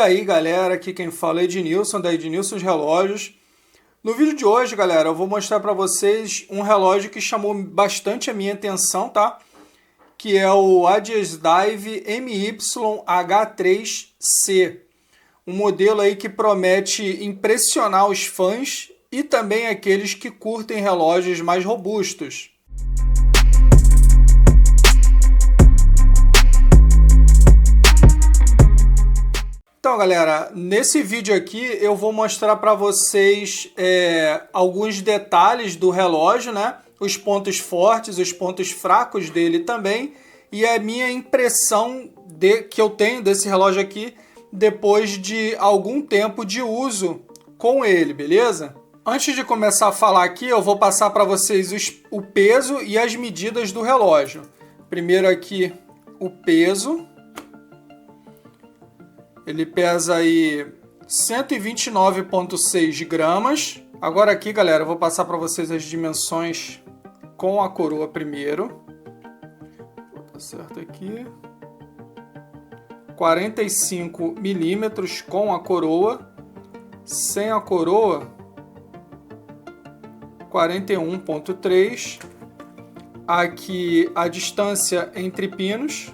aí galera, aqui quem fala é Ednilson, da Ednilson's Relógios. No vídeo de hoje, galera, eu vou mostrar para vocês um relógio que chamou bastante a minha atenção, tá? Que é o Adidas-Dive MYH3C. Um modelo aí que promete impressionar os fãs e também aqueles que curtem relógios mais robustos. Então, galera, nesse vídeo aqui eu vou mostrar para vocês alguns detalhes do relógio, né? Os pontos fortes, os pontos fracos dele também e a minha impressão que eu tenho desse relógio aqui depois de algum tempo de uso com ele, beleza? Antes de começar a falar aqui, eu vou passar para vocês o peso e as medidas do relógio. Primeiro aqui o peso. Ele pesa aí 129,6 gramas. Agora aqui, galera, eu vou passar para vocês as dimensões com a coroa primeiro. Tá certo aqui. 45 milímetros com a coroa. Sem a coroa, 41,3. Aqui a distância entre pinos,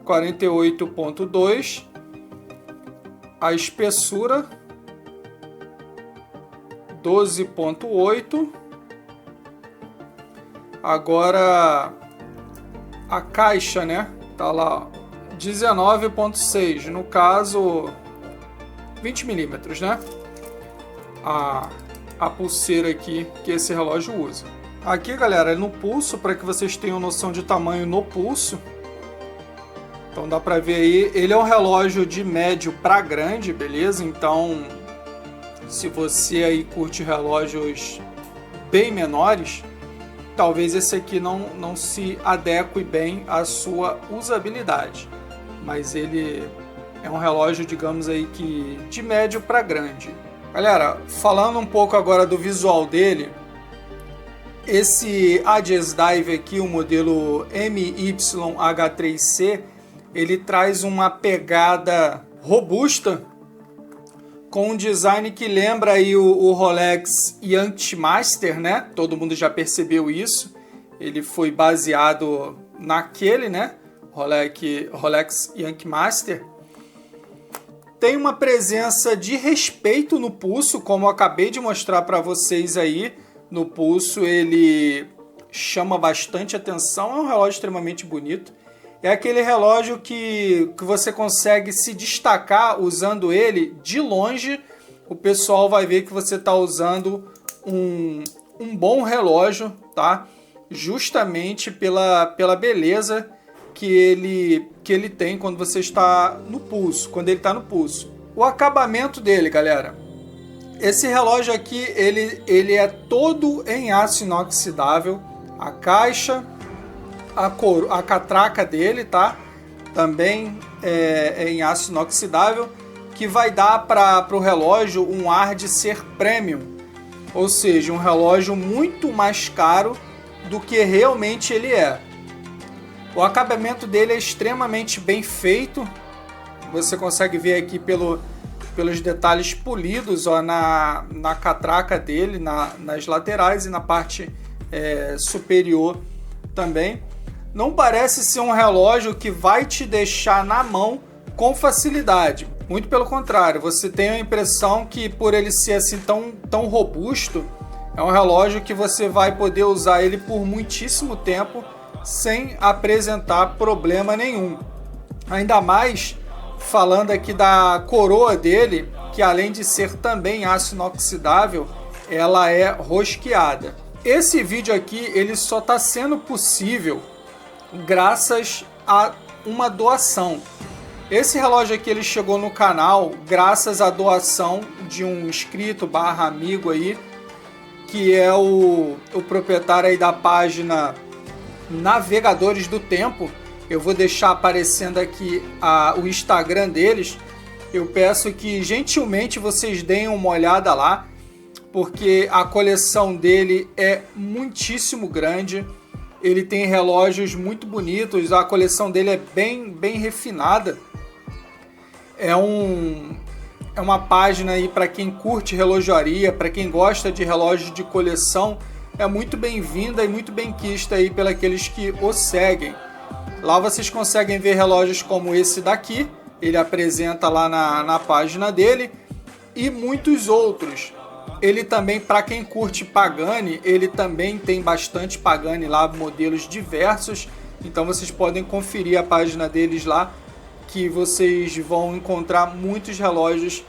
48,2. A espessura, 12,8. Agora a caixa, né? Tá lá 19,6. No caso, 20 milímetros, né? A pulseira aqui que esse relógio usa. Aqui, galera, é no pulso, para que vocês tenham noção de tamanho no pulso. Então dá para ver aí, ele é um relógio de médio para grande, beleza? Então, se você aí curte relógios bem menores, talvez esse aqui não se adeque bem à sua usabilidade. Mas ele é um relógio, digamos aí, que de médio para grande. Galera, falando um pouco agora do visual dele, esse Adidas-Dive aqui, o modelo MYH3C, ele traz uma pegada robusta com um design que lembra aí o Rolex Yankmaster, né? Todo mundo já percebeu isso. Ele foi baseado naquele, né? Rolex Yankmaster. Tem uma presença de respeito no pulso, como eu acabei de mostrar para vocês aí. No pulso ele chama bastante atenção, é um relógio extremamente bonito. É aquele relógio que você consegue se destacar usando ele de longe. O pessoal vai ver que você está usando um bom relógio, tá? Justamente pela beleza que ele tem quando você está no pulso, quando ele está no pulso. O acabamento dele, galera. Esse relógio aqui, ele é todo em aço inoxidável. A caixa, a catraca dele, tá? Também é em aço inoxidável, que vai dar para o relógio um ar de ser premium, ou seja, um relógio muito mais caro do que realmente ele é. O acabamento dele é extremamente bem feito, você consegue ver aqui pelos detalhes polidos, ó, na catraca dele, nas laterais e na parte superior também. Não parece ser um relógio que vai te deixar na mão com facilidade. Muito pelo contrário, você tem a impressão que por ele ser assim tão robusto, é um relógio que você vai poder usar ele por muitíssimo tempo sem apresentar problema nenhum. Ainda mais falando aqui da coroa dele, que além de ser também aço inoxidável, ela é rosqueada. Esse vídeo aqui ele só está sendo possível graças a uma doação. Esse relógio aqui ele chegou no canal graças à doação de um inscrito / amigo aí, que é o proprietário aí da página Navegadores do Tempo. Eu vou deixar aparecendo aqui o Instagram deles. Eu peço que gentilmente vocês deem uma olhada lá, porque a coleção dele é muitíssimo grande. Ele tem relógios muito bonitos, a coleção dele é bem refinada. É uma página aí para quem curte relojoaria, para quem gosta de relógios de coleção, é muito bem-vinda e muito bem-quista aí pelos que o seguem. Lá vocês conseguem ver relógios como esse daqui, ele apresenta lá na página dele, e muitos outros. Ele também, para quem curte Pagani, ele também tem bastante Pagani lá, modelos diversos, então vocês podem conferir a página deles lá, que vocês vão encontrar muitos relógios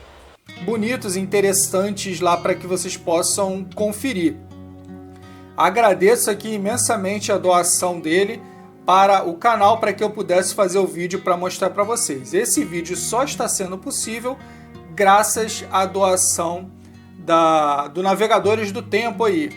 bonitos e interessantes lá para que vocês possam conferir. Agradeço aqui imensamente a doação dele para o canal, para que eu pudesse fazer o vídeo para mostrar para vocês. Esse vídeo só está sendo possível graças à doação do Navegadores do Tempo aí.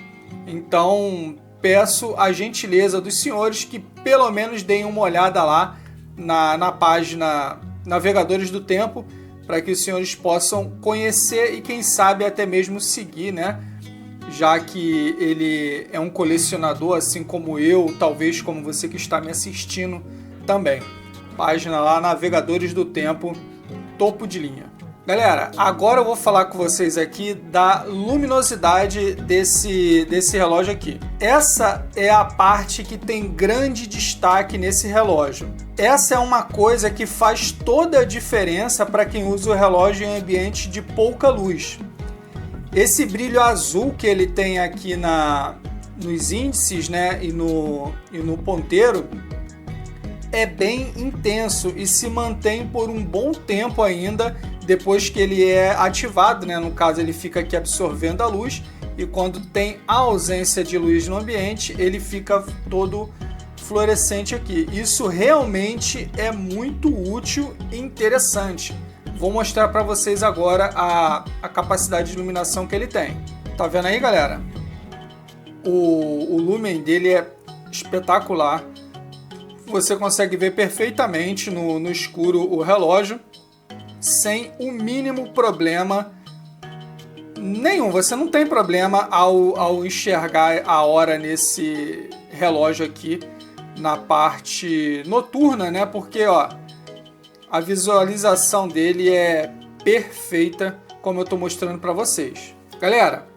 Então peço a gentileza dos senhores que pelo menos deem uma olhada lá na página Navegadores do Tempo, para que os senhores possam conhecer e quem sabe até mesmo seguir, né? Já que ele é um colecionador, assim como eu, talvez como você que está me assistindo também. Página lá, Navegadores do Tempo, topo de linha. Galera, agora eu vou falar com vocês aqui da luminosidade desse relógio aqui. Essa é a parte que tem grande destaque nesse relógio. Essa é uma coisa que faz toda a diferença para quem usa o relógio em ambiente de pouca luz. Esse brilho azul que ele tem aqui nos índices, né, e no ponteiro é bem intenso e se mantém por um bom tempo ainda depois que ele é ativado, né? No caso, ele fica aqui absorvendo a luz, e quando tem a ausência de luz no ambiente, ele fica todo fluorescente aqui. Isso realmente é muito útil e interessante. Vou mostrar para vocês agora a capacidade de iluminação que ele tem. Tá vendo aí, galera? O lumen dele é espetacular. Você consegue ver perfeitamente no escuro o relógio, sem o mínimo problema nenhum. Você não tem problema ao enxergar a hora nesse relógio aqui na parte noturna, né? Porque ó, a visualização dele é perfeita, como eu estou mostrando para vocês. Galera,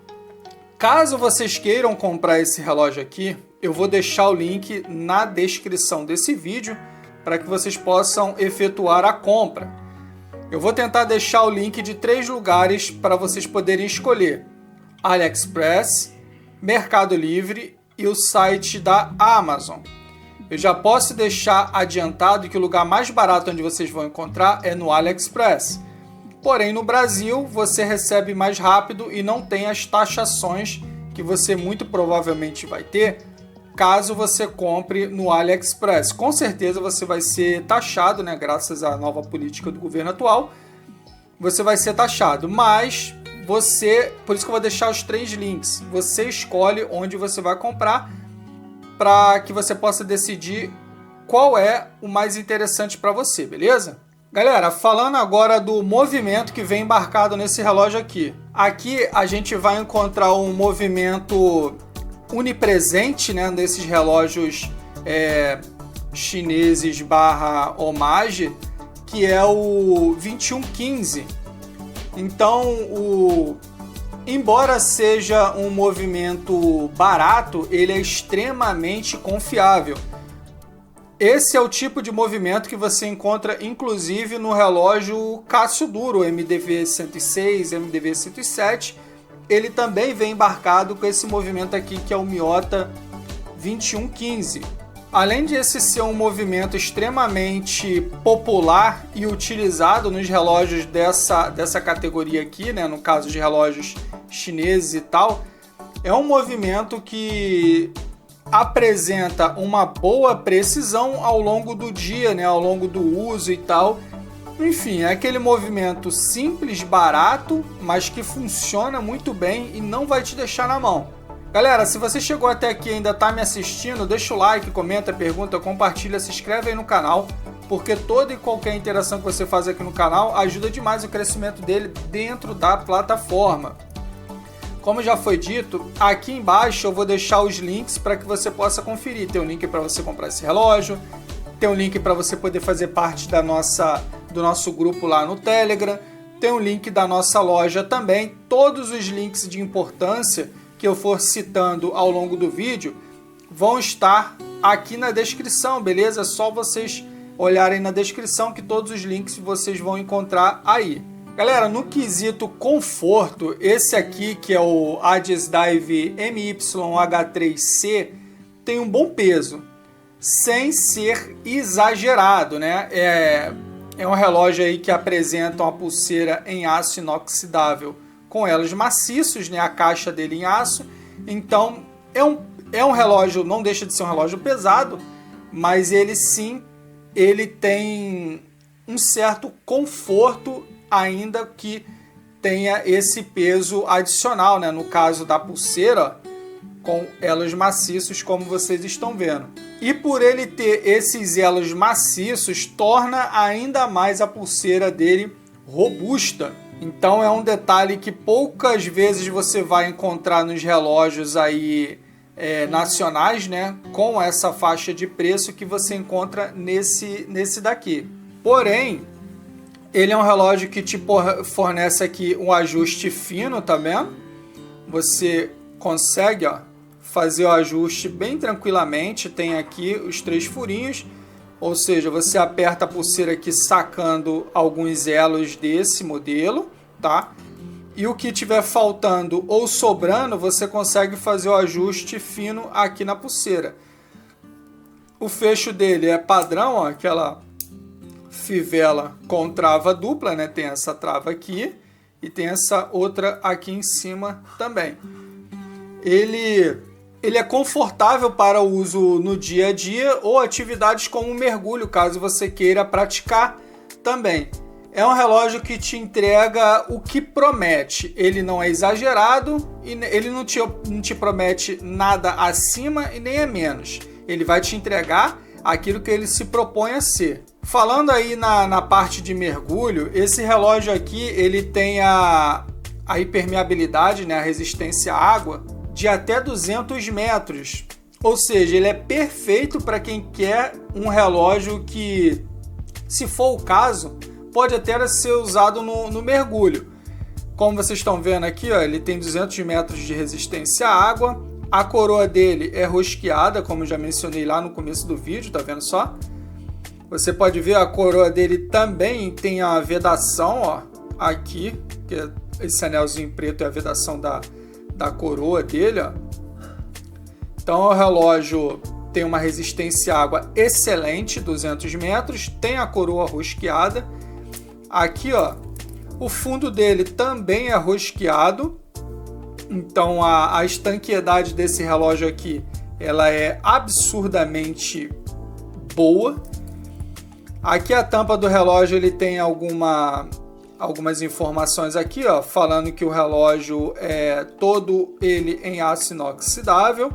caso vocês queiram comprar esse relógio aqui, eu vou deixar o link na descrição desse vídeo para que vocês possam efetuar a compra. Eu vou tentar deixar o link de 3 lugares para vocês poderem escolher: AliExpress, Mercado Livre e o site da Amazon. Eu já posso deixar adiantado que o lugar mais barato onde vocês vão encontrar é no AliExpress. Porém, no Brasil, você recebe mais rápido e não tem as taxações que você muito provavelmente vai ter caso você compre no AliExpress. Com certeza você vai ser taxado, né? Graças à nova política do governo atual, você vai ser taxado. Mas por isso que eu vou deixar os 3 links. Você escolhe onde você vai comprar para que você possa decidir qual é o mais interessante para você, beleza? Galera, falando agora do movimento que vem embarcado nesse relógio aqui. Aqui a gente vai encontrar um movimento unipresente, né, desses relógios chineses / homage, que é o 2115. Então, embora seja um movimento barato, ele é extremamente confiável. Esse é o tipo de movimento que você encontra inclusive no relógio Casio Duro, MDV 106, MDV 107. Ele também vem embarcado com esse movimento aqui, que é o Miyota 2115. Além de esse ser um movimento extremamente popular e utilizado nos relógios dessa categoria aqui, né, no caso de relógios chineses e tal, é um movimento que apresenta uma boa precisão ao longo do dia, né, ao longo do uso e tal. Enfim, é aquele movimento simples, barato, mas que funciona muito bem e não vai te deixar na mão. Galera, se você chegou até aqui e ainda está me assistindo, deixa o like, comenta, pergunta, compartilha, se inscreve aí no canal, porque toda e qualquer interação que você faz aqui no canal ajuda demais o crescimento dele dentro da plataforma. Como já foi dito, aqui embaixo eu vou deixar os links para que você possa conferir. Tem um link para você comprar esse relógio, tem um link para você poder fazer parte da nossa do nosso grupo lá no Telegram, tem o link da nossa loja também. Todos os links de importância que eu for citando ao longo do vídeo vão estar aqui na descrição, beleza? É só vocês olharem na descrição que todos os links vocês vão encontrar aí. Galera, no quesito conforto, esse aqui que é o Aegis Dive MYH3C tem um bom peso, sem ser exagerado, né? É um relógio aí que apresenta uma pulseira em aço inoxidável com elos maciços, né? A caixa dele em aço. Então é um relógio, não deixa de ser um relógio pesado, mas ele tem um certo conforto, ainda que tenha esse peso adicional, né? No caso da pulseira, com elos maciços, como vocês estão vendo. E por ele ter esses elos maciços, torna ainda mais a pulseira dele robusta. Então é um detalhe que poucas vezes você vai encontrar nos relógios aí nacionais, né? Com essa faixa de preço que você encontra nesse daqui. Porém, ele é um relógio que te fornece aqui um ajuste fino, tá vendo? Você consegue, ó, fazer o ajuste bem tranquilamente. Tem aqui os 3 furinhos, ou seja, você aperta a pulseira aqui sacando alguns elos desse modelo, tá? E o que tiver faltando ou sobrando, você consegue fazer o ajuste fino aqui na pulseira. O fecho dele é padrão, ó, aquela fivela com trava dupla, né? Tem essa trava aqui e tem essa outra aqui em cima também. Ele é confortável para o uso no dia a dia ou atividades como mergulho, caso você queira praticar também. É um relógio que te entrega o que promete. Ele não é exagerado e ele não te promete nada acima e nem é menos. Ele vai te entregar aquilo que ele se propõe a ser. Falando aí na parte de mergulho, esse relógio aqui ele tem a impermeabilidade, né, a resistência à água, de até 200 metros. Ou seja, ele é perfeito para quem quer um relógio que, se for o caso, pode até ser usado no mergulho. Como vocês estão vendo aqui, ó, ele tem 200 metros de resistência à água. A coroa dele é rosqueada, como eu já mencionei lá no começo do vídeo, tá vendo só? Você pode ver a coroa dele também tem a vedação, ó, aqui, que é esse anelzinho preto é a vedação da coroa dele, ó. Então o relógio tem uma resistência à água excelente, 200 metros, tem a coroa rosqueada. Aqui, ó, o fundo dele também é rosqueado. Então a estanqueidade desse relógio aqui, ela é absurdamente boa. Aqui a tampa do relógio, ele tem algumas informações aqui, ó, falando que o relógio é todo ele em aço inoxidável.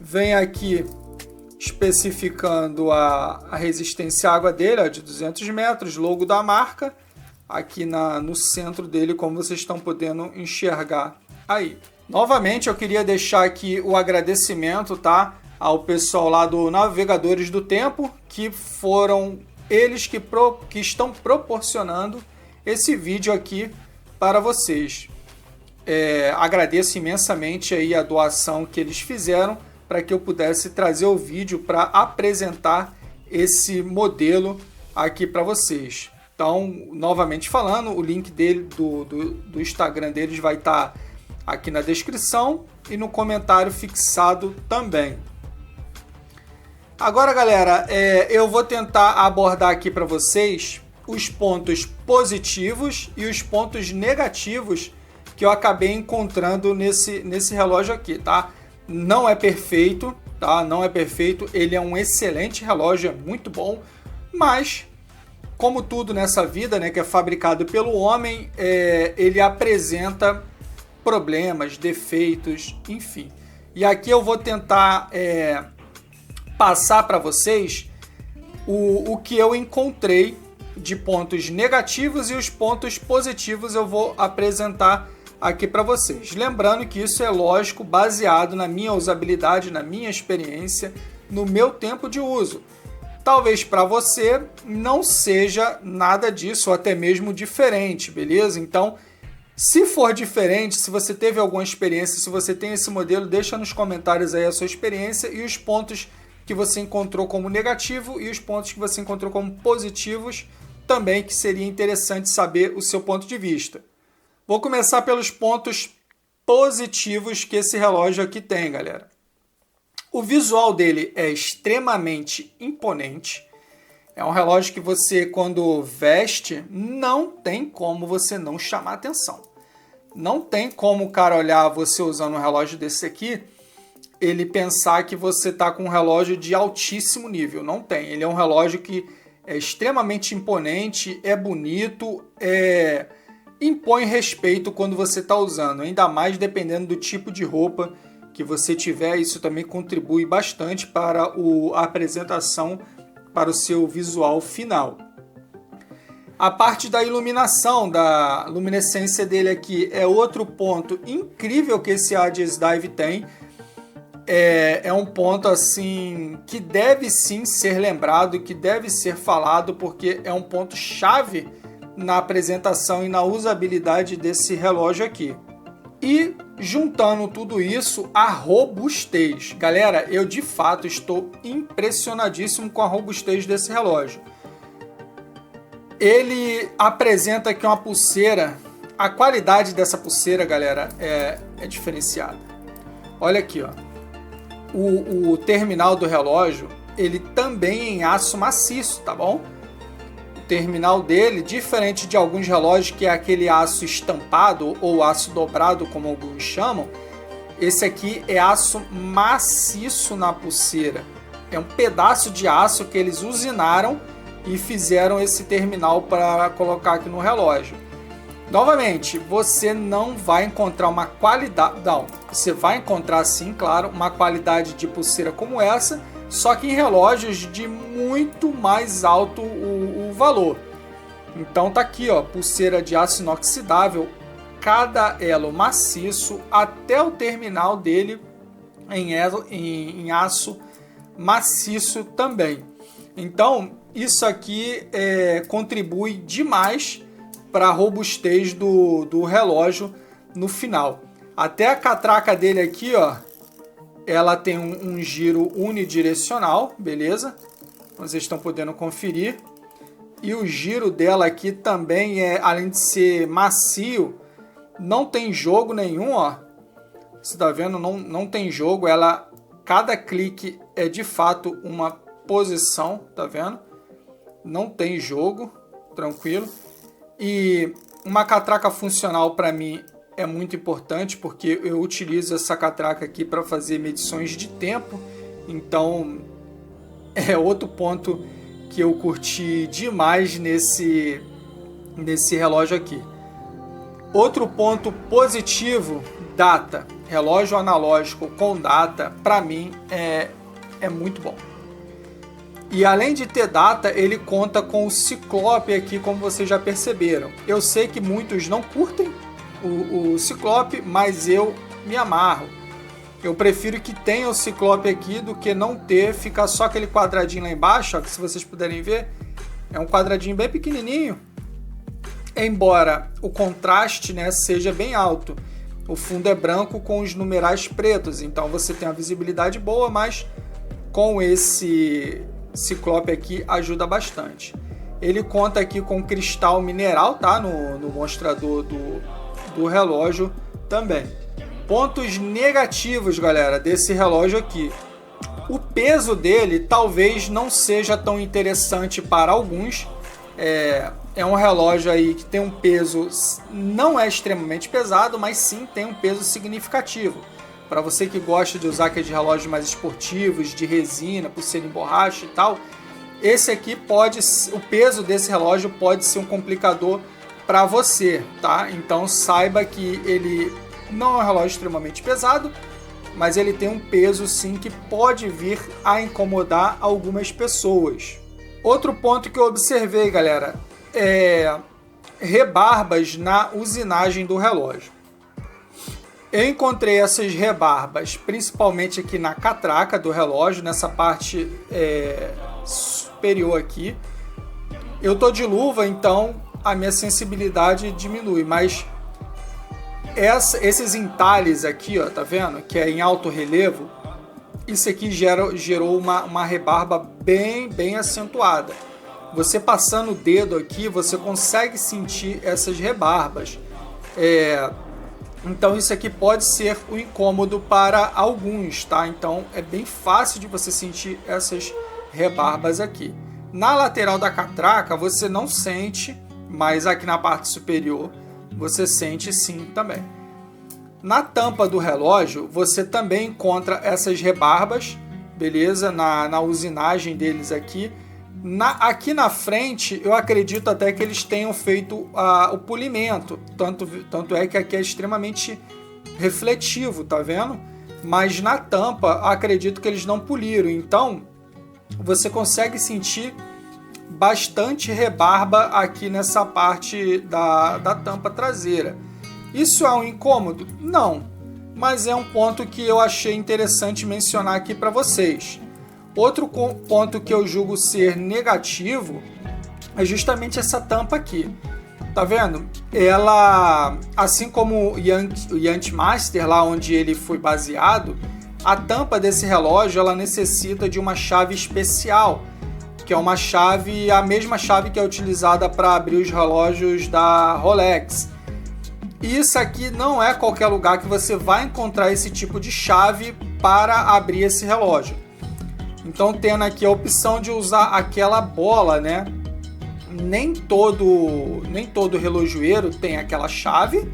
Vem aqui especificando a resistência à água dele, ó, de 200 metros, logo da marca, aqui no centro dele, como vocês estão podendo enxergar aí. Novamente, eu queria deixar aqui o agradecimento, tá, ao pessoal lá do Navegadores do Tempo, que foram eles que estão proporcionando esse vídeo aqui para vocês. Agradeço imensamente aí a doação que eles fizeram para que eu pudesse trazer o vídeo para apresentar esse modelo aqui para vocês. Então, novamente falando, o link dele do Instagram deles vai estar aqui na descrição e no comentário fixado também. Agora, galera, eu vou tentar abordar aqui para vocês os pontos positivos e os pontos negativos que eu acabei encontrando nesse relógio aqui, tá? Não é perfeito, tá? Não é perfeito, ele é um excelente relógio, é muito bom, mas, como tudo nessa vida, né, que é fabricado pelo homem, ele apresenta problemas, defeitos, enfim. E aqui eu vou tentar passar para vocês o que eu encontrei de pontos negativos e os pontos positivos eu vou apresentar aqui para vocês. Lembrando que isso é lógico, baseado na minha usabilidade, na minha experiência, no meu tempo de uso. Talvez para você não seja nada disso, ou até mesmo diferente, beleza? Então, se for diferente, se você teve alguma experiência, se você tem esse modelo, deixa nos comentários aí a sua experiência e os pontos que você encontrou como negativo e os pontos que você encontrou como positivos também, que seria interessante saber o seu ponto de vista. Vou começar pelos pontos positivos que esse relógio aqui tem, galera. O visual dele é extremamente imponente. É um relógio que você, quando veste, não tem como você não chamar atenção. Não tem como o cara olhar você usando um relógio desse aqui, ele pensar que você está com um relógio de altíssimo nível. Não tem. Ele é um relógio que é extremamente imponente, é bonito, impõe respeito quando você está usando. Ainda mais dependendo do tipo de roupa que você tiver, isso também contribui bastante para a apresentação, para o seu visual final. A parte da iluminação, da luminescência dele aqui, é outro ponto incrível que esse Aegis Dive tem. É um ponto assim que deve sim ser lembrado, que deve ser falado, porque é um ponto chave na apresentação e na usabilidade desse relógio aqui. E juntando tudo isso, a robustez. Galera, eu de fato estou impressionadíssimo com a robustez desse relógio. Ele apresenta aqui uma pulseira. A qualidade dessa pulseira, galera, é diferenciada. Olha aqui, ó. O terminal do relógio, ele também é em aço maciço, tá bom? O terminal dele, diferente de alguns relógios que é aquele aço estampado ou aço dobrado, como alguns chamam, esse aqui é aço maciço na pulseira. É um pedaço de aço que eles usinaram e fizeram esse terminal para colocar aqui no relógio. Novamente, você não vai encontrar uma qualidade... Não, você vai encontrar sim, claro, uma qualidade de pulseira como essa, só que em relógios de muito mais alto o valor. Então tá aqui, ó, pulseira de aço inoxidável, cada elo maciço, até o terminal dele em aço maciço também. Então, isso aqui contribui demais para a robustez do relógio no final. Até a catraca dele aqui, ó, ela tem um giro unidirecional, beleza? Vocês estão podendo conferir. E o giro dela aqui também além de ser macio, não tem jogo nenhum, ó. Você tá vendo? Não tem jogo. Cada clique é de fato uma posição, tá vendo? Não tem jogo, tranquilo. E uma catraca funcional para mim é muito importante, porque eu utilizo essa catraca aqui para fazer medições de tempo. Então é outro ponto que eu curti demais nesse relógio aqui. Outro ponto positivo, data. Relógio analógico com data, para mim é muito bom. E além de ter data, ele conta com o Ciclope aqui, como vocês já perceberam. Eu sei que muitos não curtem o Ciclope, mas eu me amarro. Eu prefiro que tenha o Ciclope aqui do que não ter, ficar só aquele quadradinho lá embaixo, ó, que se vocês puderem ver, é um quadradinho bem pequenininho. Embora o contraste, né, seja bem alto. O fundo é branco com os numerais pretos, então você tem uma visibilidade boa, mas com esse Ciclope aqui ajuda bastante. Ele conta aqui com cristal mineral, tá? No mostrador do relógio também. Pontos negativos, galera, desse relógio aqui. O peso dele talvez não seja tão interessante para alguns. É um relógio aí que tem um peso, não é extremamente pesado, mas sim tem um peso significativo. Para você que gosta de usar aqueles relógios mais esportivos, de resina, pulseira em borracha e tal, esse aqui o peso desse relógio pode ser um complicador para você, tá? Então saiba que ele não é um relógio extremamente pesado, mas ele tem um peso sim que pode vir a incomodar algumas pessoas. Outro ponto que eu observei, galera, é rebarbas na usinagem do relógio. Eu encontrei essas rebarbas principalmente aqui na catraca do relógio, nessa parte superior aqui. Eu tô de luva, então a minha sensibilidade diminui, mas esses entalhes aqui, ó, tá vendo? Que é em alto relevo, isso aqui gerou uma rebarba bem acentuada. Você passando o dedo aqui, você consegue sentir essas rebarbas. Então isso aqui pode ser um incômodo para alguns, tá? Então é bem fácil de você sentir essas rebarbas aqui. Na lateral da catraca você não sente, mas aqui na parte superior você sente sim também. Na tampa do relógio você também encontra essas rebarbas, beleza? Na usinagem deles aqui. Aqui na frente, eu acredito até que eles tenham feito o polimento. Tanto é que aqui é extremamente refletivo, tá vendo? Mas na tampa, acredito que eles não poliram. Então, você consegue sentir bastante rebarba aqui nessa parte da tampa traseira. Isso é um incômodo? Não. Mas é um ponto que eu achei interessante mencionar aqui para vocês. Outro ponto que eu julgo ser negativo é justamente essa tampa aqui. Tá vendo? Ela, assim como o Yacht Master, lá onde ele foi baseado, a tampa desse relógio ela necessita de uma chave especial, que é uma chave, a mesma chave que é utilizada para abrir os relógios da Rolex. E isso aqui não é qualquer lugar que você vai encontrar esse tipo de chave para abrir esse relógio. Então, tendo aqui a opção de usar aquela bola, né? Nem todo relojoeiro tem aquela chave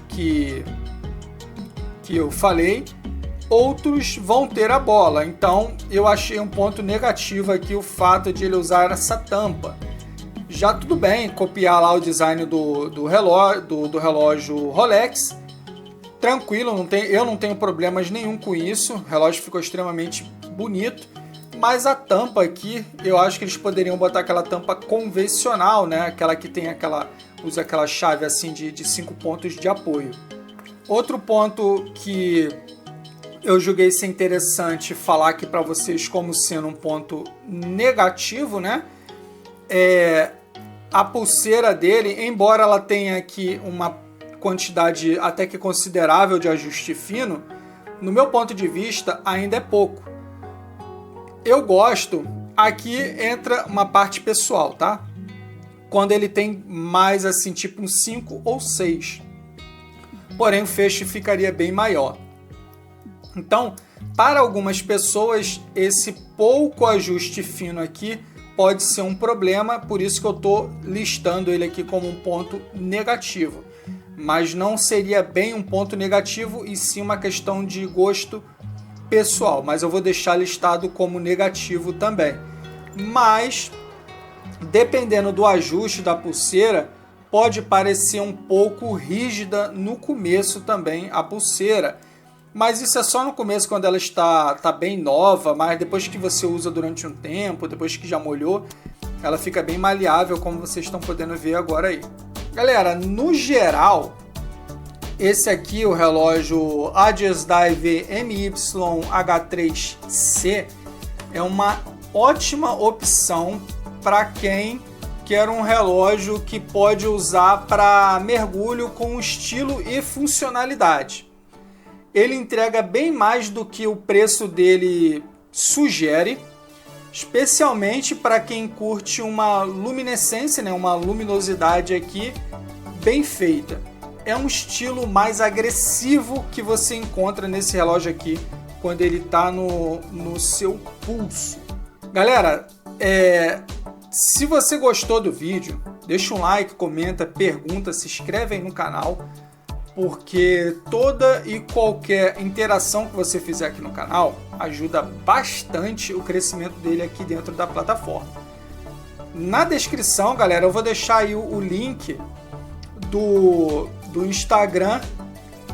que eu falei. Outros vão ter a bola. Então, eu achei um ponto negativo aqui o fato de ele usar essa tampa. Já tudo bem copiar lá o design do relógio Rolex. Tranquilo, eu não tenho problemas nenhum com isso. O relógio ficou extremamente bonito, mas a tampa aqui, eu acho que eles poderiam botar aquela tampa convencional, né? Aquela que tem usa aquela chave assim de 5 pontos de apoio. Outro ponto que eu julguei ser interessante falar aqui para vocês como sendo um ponto negativo, né? É a pulseira dele, embora ela tenha aqui uma quantidade até que considerável de ajuste fino, no meu ponto de vista ainda é pouco. Eu gosto, aqui entra uma parte pessoal, tá? Quando ele tem mais assim, tipo um 5 ou 6. Porém, o feixe ficaria bem maior. Então, para algumas pessoas, esse pouco ajuste fino aqui pode ser um problema, por isso que eu estou listando ele aqui como um ponto negativo. Mas não seria bem um ponto negativo, e sim uma questão de gosto pessoal, mas eu vou deixar listado como negativo também. Mas, dependendo do ajuste da pulseira, pode parecer um pouco rígida no começo também a pulseira. Mas isso é só no começo, quando ela está bem nova, mas depois que você usa durante um tempo, depois que já molhou, ela fica bem maleável, como vocês estão podendo ver agora aí. Galera, no geral, esse aqui, o relógio Adidas Dive MYH3C, é uma ótima opção para quem quer um relógio que pode usar para mergulho com estilo e funcionalidade. Ele entrega bem mais do que o preço dele sugere, especialmente para quem curte uma luminescência, né, uma luminosidade aqui bem feita. É um estilo mais agressivo que você encontra nesse relógio aqui quando ele está no seu pulso. Galera, se você gostou do vídeo, deixa um like, comenta, pergunta, se inscreve aí no canal, porque toda e qualquer interação que você fizer aqui no canal ajuda bastante o crescimento dele aqui dentro da plataforma. Na descrição, galera, eu vou deixar aí o link do Instagram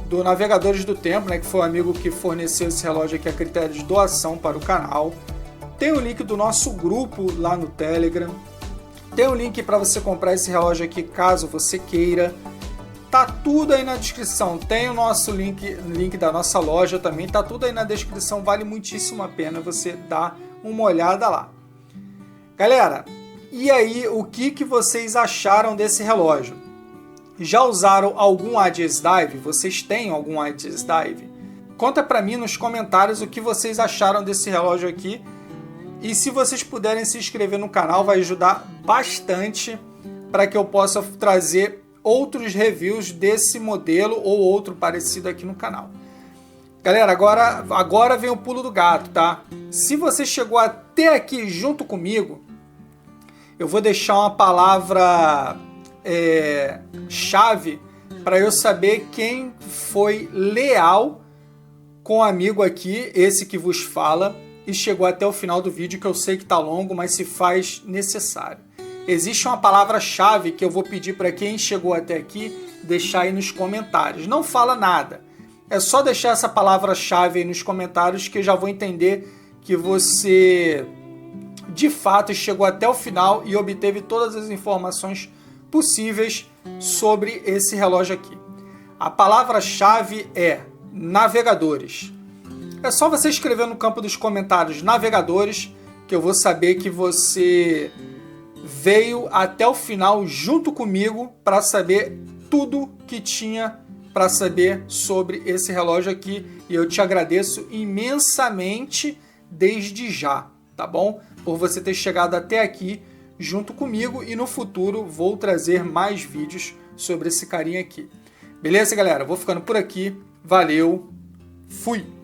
do Navegadores do Tempo, né, que foi o amigo que forneceu esse relógio aqui a critério de doação para o canal. Tem o link do nosso grupo lá no Telegram. Tem o link para você comprar esse relógio aqui caso você queira. Tá tudo aí na descrição. Tem o nosso link da nossa loja também. Tá tudo aí na descrição. Vale muitíssimo a pena você dar uma olhada lá. Galera, e aí, o que vocês acharam desse relógio? Já usaram algum Adidas Dive? Vocês têm algum Adidas Dive? Conta pra mim nos comentários o que vocês acharam desse relógio aqui. E se vocês puderem se inscrever no canal, vai ajudar bastante para que eu possa trazer outros reviews desse modelo ou outro parecido aqui no canal. Galera, agora vem o pulo do gato, tá? Se você chegou até aqui junto comigo, eu vou deixar uma palavra chave para eu saber quem foi leal com o amigo aqui, esse que vos fala, e chegou até o final do vídeo, que eu sei que está longo, mas se faz necessário. Existe uma palavra-chave que eu vou pedir para quem chegou até aqui deixar aí nos comentários. Não fala nada. É só deixar essa palavra-chave aí nos comentários que eu já vou entender que você, de fato, chegou até o final e obteve todas as informações possíveis sobre esse relógio aqui. A palavra-chave é navegadores. É só você escrever no campo dos comentários navegadores que eu vou saber que você veio até o final junto comigo para saber tudo que tinha para saber sobre esse relógio aqui, e eu te agradeço imensamente desde já, tá bom? Por você ter chegado até aqui junto comigo, e no futuro vou trazer mais vídeos sobre esse carinha aqui. Beleza, galera? Vou ficando por aqui. Valeu. Fui!